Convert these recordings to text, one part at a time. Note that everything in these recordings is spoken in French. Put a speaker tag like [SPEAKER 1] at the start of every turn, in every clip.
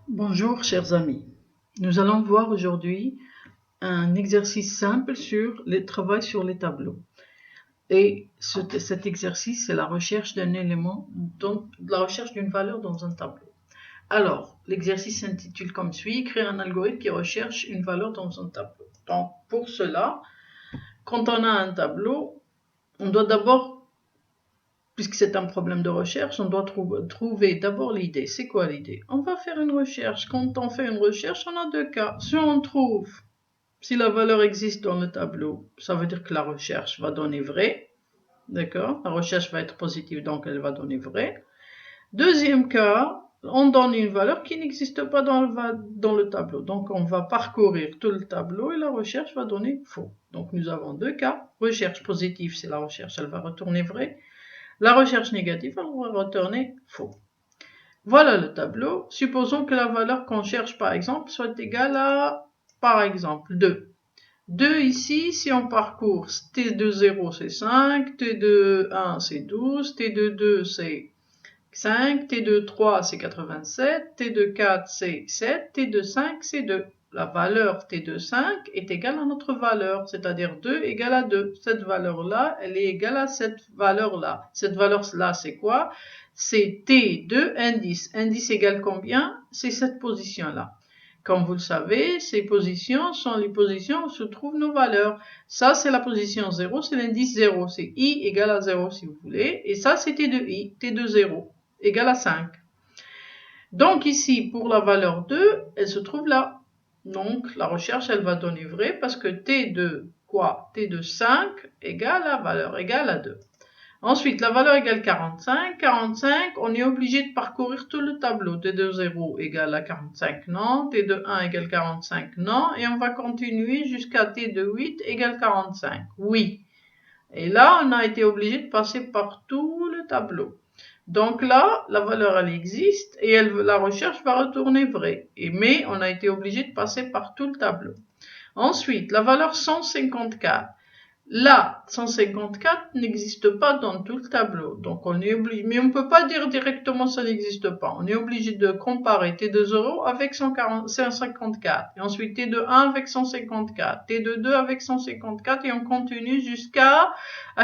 [SPEAKER 1] Bonjour chers amis, nous allons voir aujourd'hui un exercice simple sur le travail sur les tableaux. Et cet exercice, c'est la recherche d'un élément, la recherche d'une valeur dans un tableau. Alors, l'exercice s'intitule comme suit, créer un algorithme qui recherche une valeur dans un tableau. Donc, pour cela, quand on a un tableau, on doit d'abord, puisque c'est un problème de recherche, on doit trouver d'abord l'idée. C'est quoi l'idée? On va faire une recherche. Quand on fait une recherche, on a deux cas. Soit on trouve si la valeur existe dans le tableau, ça veut dire que la recherche va donner vrai. D'accord? La recherche va être positive, donc elle va donner vrai. Deuxième cas, on donne une valeur qui n'existe pas dans le tableau. Donc on va parcourir tout le tableau et la recherche va donner faux. Donc nous avons deux cas. Recherche positive, c'est la recherche, elle va retourner vrai. La recherche négative, elle va retourner faux. Voilà le tableau. Supposons que la valeur qu'on cherche, par exemple, soit égale à, par exemple, 2. 2 ici, si on parcourt, t de 0 c'est 5, t de 1 c'est 12, t de 2 c'est 5, t de 3 c'est 87, t de 4 c'est 7, t de 5 c'est 2. La valeur t de 5 est égale à notre valeur, c'est-à-dire 2 égale à 2. Cette valeur-là, elle est égale à cette valeur-là. Cette valeur-là, c'est quoi? C'est t de indice. Indice égale combien? C'est cette position-là. Comme vous le savez, ces positions sont les positions où se trouvent nos valeurs. Ça, c'est la position 0, c'est l'indice 0. C'est i égale à 0 si vous voulez. Et ça, c'est t de i, t de 0 égale à 5. Donc ici, pour la valeur 2, elle se trouve là. Donc la recherche, elle va donner vrai parce que t de quoi? T de 5 égale à valeur égale à 2. Ensuite, la valeur égale 45. 45, on est obligé de parcourir tout le tableau. T de 0 égale à 45, non. T de 1 égale 45, non. Et on va continuer jusqu'à T de 8 égale 45, oui. Et là, on a été obligé de passer par tout le tableau. Donc là, la valeur, elle existe et la recherche va retourner vrai. Mais on a été obligé de passer par tout le tableau. Ensuite, la valeur 154. Là, 154 n'existe pas dans tout le tableau. Donc on est obligé, mais on ne peut pas dire directement ça n'existe pas. On est obligé de comparer t de 0 avec 154. Et ensuite t de 1 avec 154. T de 2 avec 154. Et on continue jusqu'à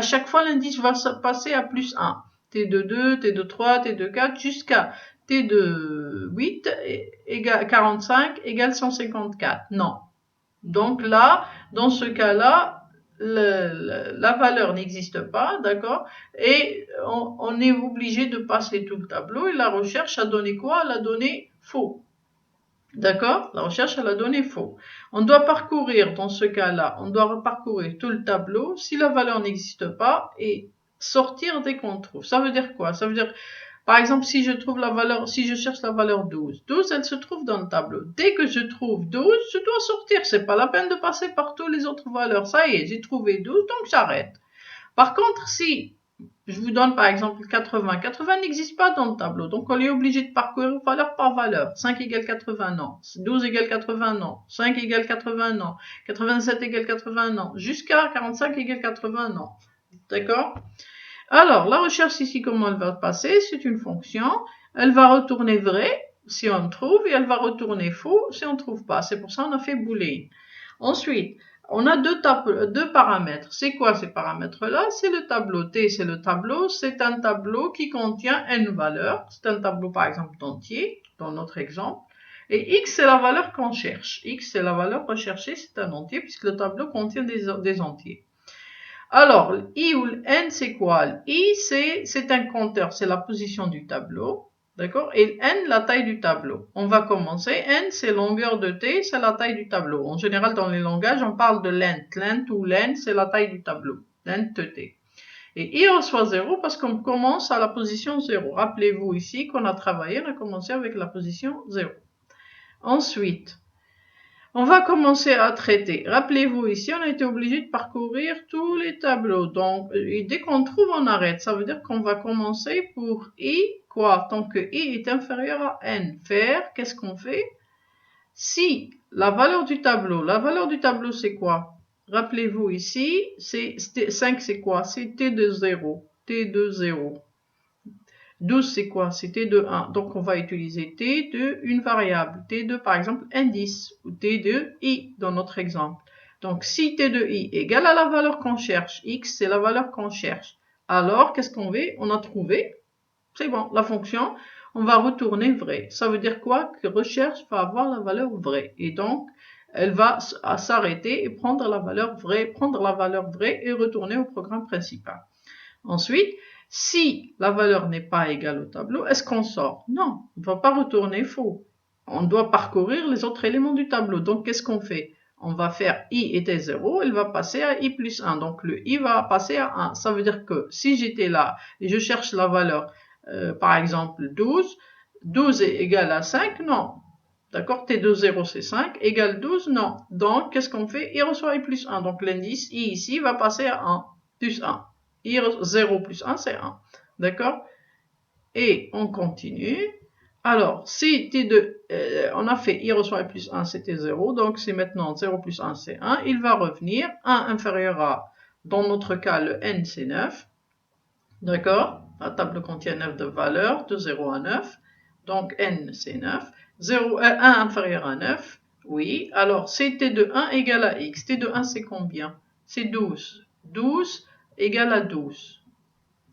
[SPEAKER 1] chaque fois l'indice va passer à plus 1. T de 2, T de 3, T de 4, jusqu'à T de 8 égale 45 égale 154. Non. Donc là, dans ce cas-là, la valeur n'existe pas, d'accord? Et on est obligé de passer tout le tableau et la recherche a donné quoi? Elle a donné faux. D'accord? La recherche, elle a donné faux. On doit parcourir, dans ce cas-là, on doit parcourir tout le tableau si la valeur n'existe pas et sortir dès qu'on trouve. Ça veut dire quoi? Ça veut dire, par exemple, si je cherche la valeur 12, 12, elle se trouve dans le tableau. Dès que je trouve 12, je dois sortir. C'est pas la peine de passer par toutes les autres valeurs. Ça y est, j'ai trouvé 12, donc j'arrête. Par contre, si je vous donne par exemple 80, 80 n'existe pas dans le tableau, donc on est obligé de parcourir valeur par valeur. 5 égale 80, non. 12 égale 80, non. 5 égale 80, non. 87 égale 80, non. Jusqu'à 45 égale 80, non. D'accord? Alors, la recherche ici, comment elle va passer? C'est une fonction. Elle va retourner vrai si on trouve et elle va retourner faux si on ne trouve pas. C'est pour ça qu'on a fait booléen. Ensuite, on a deux paramètres. C'est quoi ces paramètres-là? C'est le tableau. T, c'est le tableau. C'est un tableau qui contient n valeurs. C'est un tableau, par exemple, d'entier, dans notre exemple. Et x, c'est la valeur qu'on cherche. X, c'est la valeur recherchée, c'est un entier, puisque le tableau contient des entiers. Alors, i ou n, c'est quoi? I, c'est un compteur, c'est la position du tableau. D'accord? Et n, la taille du tableau. On va commencer. N, c'est longueur de t, c'est la taille du tableau. En général, dans les langages, on parle de length. Length ou length, c'est la taille du tableau. Length de t. Et i reçoit 0 parce qu'on commence à la position 0. Rappelez-vous ici qu'on a travaillé, on a commencé avec la position 0. Ensuite, on va commencer à traiter. Rappelez-vous ici, on a été obligé de parcourir tous les tableaux. Donc, dès qu'on trouve, on arrête. Ça veut dire qu'on va commencer pour i, quoi? Tant que i est inférieur à n. Faire, qu'est-ce qu'on fait? Si la valeur du tableau c'est quoi? Rappelez-vous ici, 5 c'est quoi? C'est t de 0. T de 0. 12, c'est quoi? C'est t de 1. Donc, on va utiliser t de une variable. T de, par exemple, indice, ou t de i, dans notre exemple. Donc, si t de i égale à la valeur qu'on cherche, x, c'est la valeur qu'on cherche. Alors, qu'est-ce qu'on fait? On a trouvé, c'est bon, la fonction, on va retourner vrai. Ça veut dire quoi? Que recherche va avoir la valeur vraie. Et donc, elle va s'arrêter et prendre la valeur vraie et retourner au programme principal. Ensuite, si la valeur n'est pas égale au tableau, est-ce qu'on sort? Non, on ne va pas retourner faux. On doit parcourir les autres éléments du tableau. Donc, qu'est-ce qu'on fait? On va faire i était 0, elle va passer à i plus 1. Donc, le i va passer à 1. Ça veut dire que si j'étais là et je cherche la valeur, par exemple 12, 12 est égal à 5, non. D'accord, t de 0 c'est 5, égale 12, non. Donc, qu'est-ce qu'on fait? I reçoit i plus 1. Donc, l'indice i ici va passer à 1, plus 1. I 0 plus 1, c'est 1. D'accord? Et on continue. Alors, si t de, on a fait i reçoit i plus 1, c'était 0. Donc, c'est maintenant 0 plus 1, c'est 1. Il va revenir. 1 inférieur à, dans notre cas, le n, c'est 9. D'accord? La table contient 9 de valeurs, de 0 à 9. Donc, n, c'est 9. 1 inférieur à 9. Oui. Alors, c'est t de 1 égale à x. T de 1, c'est combien? C'est 12. 12 égale à 12.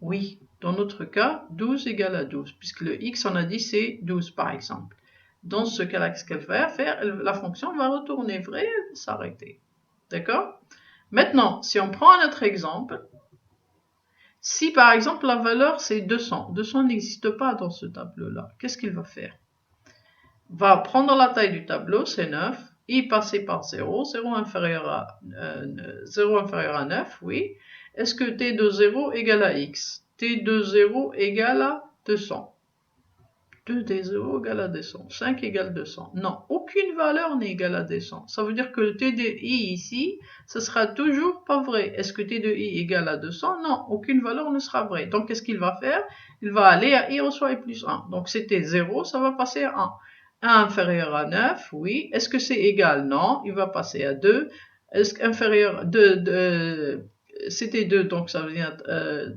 [SPEAKER 1] Oui. Dans notre cas, 12 égale à 12. Puisque le x, on a dit, c'est 12, par exemple. Dans ce cas-là, qu'est-ce qu'elle va faire? La fonction va retourner vrai et s'arrêter. D'accord? Maintenant, si on prend un autre exemple, si par exemple la valeur c'est 200, 200 n'existe pas dans ce tableau-là, qu'est-ce qu'il va faire? Va prendre la taille du tableau, c'est 9, y passer par 0, 0 inférieur à 9, oui. Est-ce que t de 0 égale à x? T de 0 égale à 200. 2 de 0 égale à 200. 5 égale 200. Non, aucune valeur n'est égale à 200. Ça veut dire que le t de i ici, ce sera toujours pas vrai. Est-ce que t de i égale à 200? Non, aucune valeur ne sera vraie. Donc, qu'est-ce qu'il va faire? Il va aller à i reçoit i plus 1. Donc, c'était 0, ça va passer à 1. 1 inférieur à 9, oui. Est-ce que c'est égal? Non, il va passer à 2. Est-ce qu'inférieur c'était 2, donc ça devient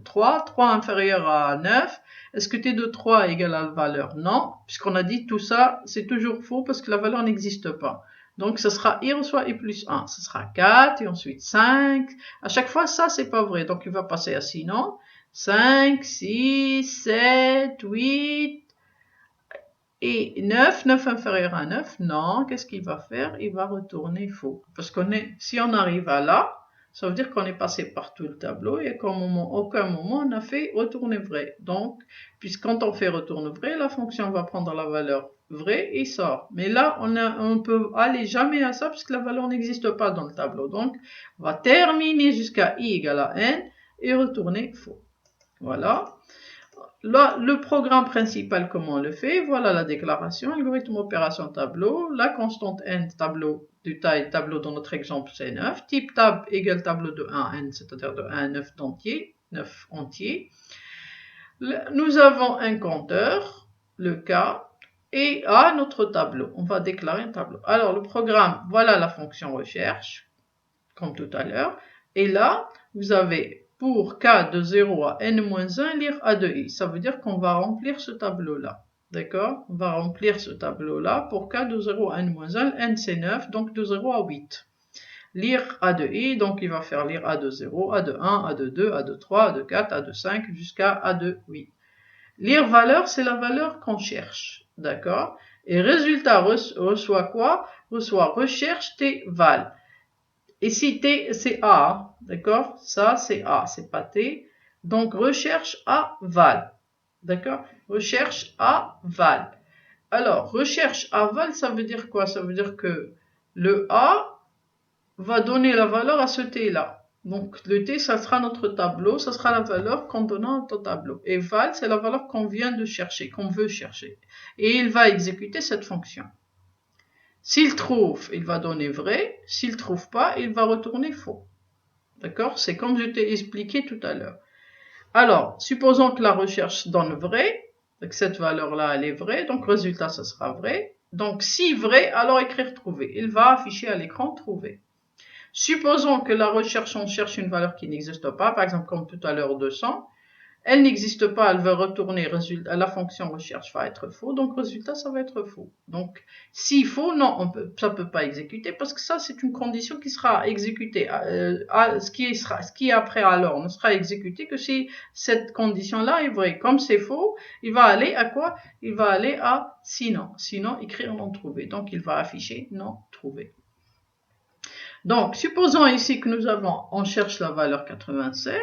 [SPEAKER 1] 3. 3 inférieur à 9. Est-ce que t de 3 égale à la valeur? Non, puisqu'on a dit tout ça, c'est toujours faux parce que la valeur n'existe pas. Donc, ce sera i reçoit i plus 1. Ce sera 4 et ensuite 5. À chaque fois, ça, c'est pas vrai. Donc, il va passer à sinon. 5, 6, 7, 8 et 9. 9 inférieur à 9. Non, qu'est-ce qu'il va faire? Il va retourner faux. Parce si on arrive à là, ça veut dire qu'on est passé par tout le tableau et qu'à aucun moment on a fait retourner vrai. Donc, puisque quand on fait retourner vrai, la fonction va prendre la valeur vraie et sort. Mais là, on peut aller jamais à ça puisque la valeur n'existe pas dans le tableau. Donc, on va terminer jusqu'à i égale à n et retourner faux. Voilà. Là, le programme principal, comment on le fait? Voilà la déclaration, algorithme opération tableau, la constante n tableau du taille tableau dans notre exemple c'est 9, type tab égale tableau de 1 à n, c'est-à-dire de 1 à 9 entiers. Nous avons un compteur, le k, et à notre tableau. On va déclarer un tableau. Alors le programme, voilà la fonction recherche, comme tout à l'heure. Et là, vous avez pour k de 0 à n-1 lire a de i. Ça veut dire qu'on va remplir ce tableau-là. D'accord? On va remplir ce tableau-là pour k de 0 à n-1. N c'est 9, donc de 0 à 8. Lire a de i, donc il va faire lire a de 0, a de 1, a de 2, a de 3, a de 4, a de 5, jusqu'à a de 8. Lire valeur, c'est la valeur qu'on cherche. D'accord? Et résultat reçoit quoi? Reçoit recherche t val. Ici, t, c'est A, d'accord? Ça, c'est A, c'est pas T. Donc, recherche A, val. D'accord? Recherche A, val. Alors, recherche A, val, ça veut dire quoi? Ça veut dire que le A va donner la valeur à ce T-là. Donc, le T, ça sera notre tableau, ça sera la valeur qu'on donne à notre tableau. Et val, c'est la valeur qu'on vient de chercher, qu'on veut chercher. Et il va exécuter cette fonction. S'il trouve, il va donner vrai. S'il ne trouve pas, il va retourner faux. D'accord? C'est comme je t'ai expliqué tout à l'heure. Alors, supposons que la recherche donne vrai. Donc, cette valeur-là, elle est vraie. Donc, résultat, ça sera vrai. Donc, si vrai, alors écrire trouvé. Il va afficher à l'écran trouvé. Supposons que la recherche, on cherche une valeur qui n'existe pas. Par exemple, comme tout à l'heure, 200. Elle n'existe pas, elle va retourner, la fonction recherche va être faux, donc résultat, ça va être faux. Donc, s'il faut, non, ça ne peut pas exécuter, parce que ça, c'est une condition qui sera exécutée. Ce qui est après alors ne sera exécuté que si cette condition-là est vraie. Comme c'est faux, il va aller à quoi? Il va aller à sinon. Sinon, écrire non trouvé. Donc, il va afficher non trouvé. Donc, supposons ici que on cherche la valeur 87.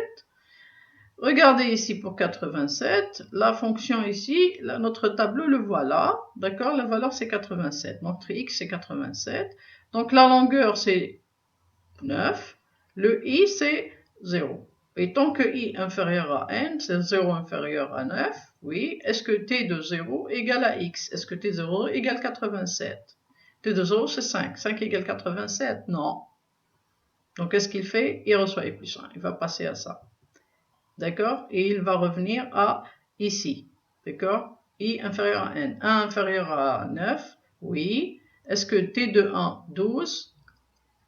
[SPEAKER 1] Regardez ici pour 87, la fonction ici, là, notre tableau le voilà, d'accord, la valeur c'est 87, notre x c'est 87, donc la longueur c'est 9, le i c'est 0. Et tant que i inférieur à n, c'est 0 inférieur à 9, oui, est-ce que t de 0 égale à x? Est-ce que t de 0 égale 87? T de 0 c'est 5, 5 égale 87, non. Donc qu'est-ce qu'il fait? Il reçoit i plus 1, il va passer à ça. D'accord? Et il va revenir à ici. D'accord? I inférieur à n. 1 inférieur à 9. Oui. Est-ce que t de 1, 12,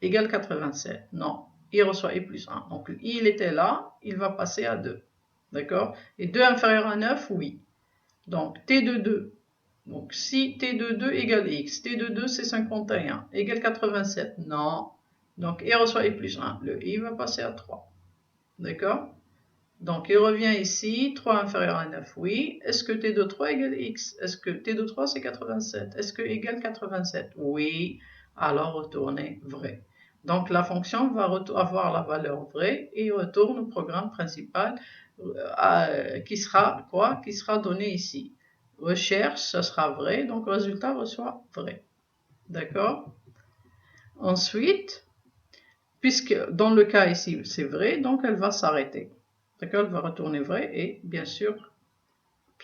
[SPEAKER 1] égale 87? Non. Il reçoit i plus 1. Donc, il était là. Il va passer à 2. D'accord? Et 2 inférieur à 9, oui. Donc, t de 2. Donc, si t de 2 égale x, t de 2 c'est 51, égale 87. Non. Donc, il reçoit i plus 1. Le i va passer à 3. D'accord? Donc, il revient ici, 3 inférieur à 9, oui. Est-ce que t de 3 égale x? Est-ce que t de 3 c'est 87? Est-ce que égale 87? Oui. Alors, retournez vrai. Donc, la fonction va avoir la valeur vraie et retourne au programme principal qui sera quoi? Qui sera donné ici. Recherche, ça sera vrai, donc résultat reçoit vrai. D'accord? Ensuite, puisque dans le cas ici c'est vrai, donc elle va s'arrêter. D'accord, elle va retourner vrai et bien sûr,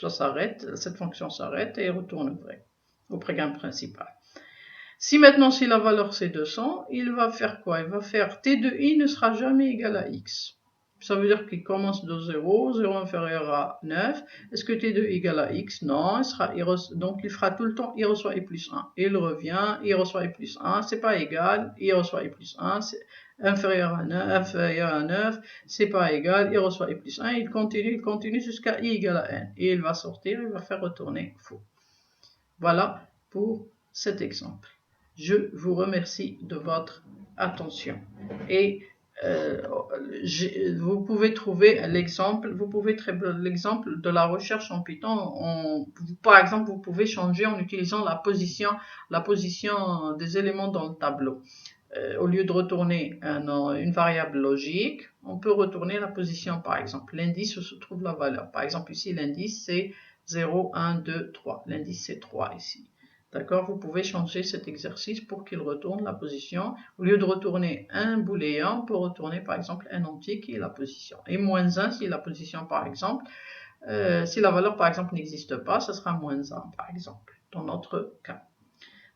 [SPEAKER 1] ça s'arrête, cette fonction s'arrête et retourne vrai au programme principal. Si maintenant, si la valeur c'est 200, il va faire quoi? Il va faire t de i ne sera jamais égal à x. Ça veut dire qu'il commence de 0, 0 inférieur à 9. Est-ce que t de i égale à x? Non, donc il fera tout le temps, il reçoit i plus 1. Il revient, il reçoit i plus 1, c'est pas égal, il reçoit i plus 1, c'est inférieur à 9, c'est pas égal, il reçoit i plus 1, il continue jusqu'à i égale à n. Et il va sortir, il va faire retourner faux. Voilà pour cet exemple. Je vous remercie de votre attention. Et vous pouvez trouver l'exemple, l'exemple de la recherche en Python. Par exemple, vous pouvez changer en utilisant la position des éléments dans le tableau. Au lieu de retourner une variable logique, on peut retourner la position, par exemple. L'indice où se trouve la valeur. Par exemple, ici, l'indice, c'est 0, 1, 2, 3. L'indice, c'est 3 ici. D'accord? Vous pouvez changer cet exercice pour qu'il retourne la position. Au lieu de retourner un booléen, on peut retourner, par exemple, un entier qui est la position. Et moins 1 si la position, par exemple, si la valeur, par exemple, n'existe pas, ce sera moins 1, par exemple, dans notre cas.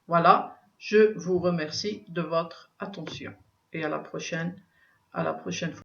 [SPEAKER 1] Voilà. Je vous remercie de votre attention et à la prochaine fois.